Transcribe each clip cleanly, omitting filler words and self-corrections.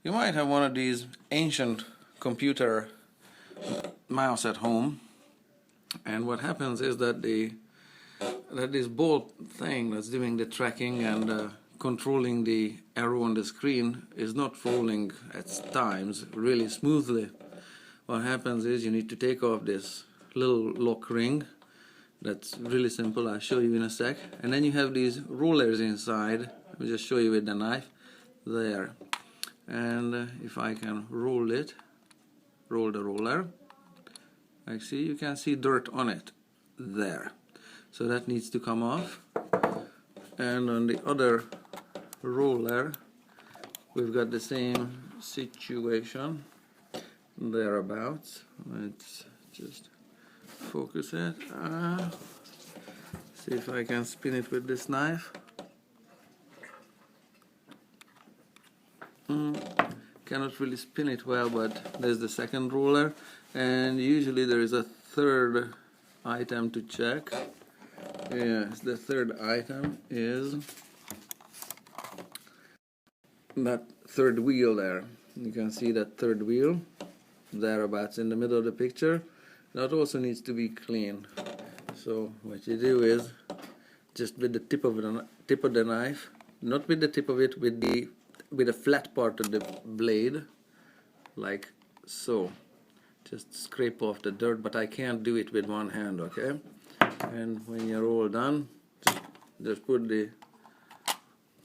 You might have one of these ancient computer mouse at home, and what happens is that this ball thing that's doing the tracking and controlling the arrow on the screen is not rolling at times really smoothly. What happens is you need to take off this little lock ring. That's really simple, I'll show you in a sec. And then you have these rollers inside. Let me just show you with the knife. There. And if I can roll the roller, you can see dirt on it. There. So that needs to come off. And on the other roller, we've got the same situation. Thereabouts. Let's just focus it. See if I can spin it with this knife. Cannot really spin it well, but there's the second roller, and usually there is a third item to check. Yes, the third item is that third wheel there. You can see that third wheel thereabouts in the middle of the picture. That also needs to be clean. So what you do is just with the tip of the knife, not with the tip of it, with the flat part of the blade, like so. Just scrape off the dirt, but I can't do it with one hand, okay? And when you're all done, just put the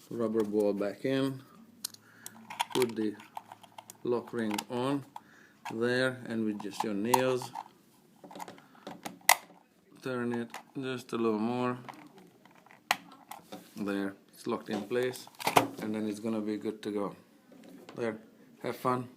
rubber ball back in, put the lock ring on there, and with just your nails turn it just a little more. There, it's locked in place, and then it's gonna be good to go. There, have fun.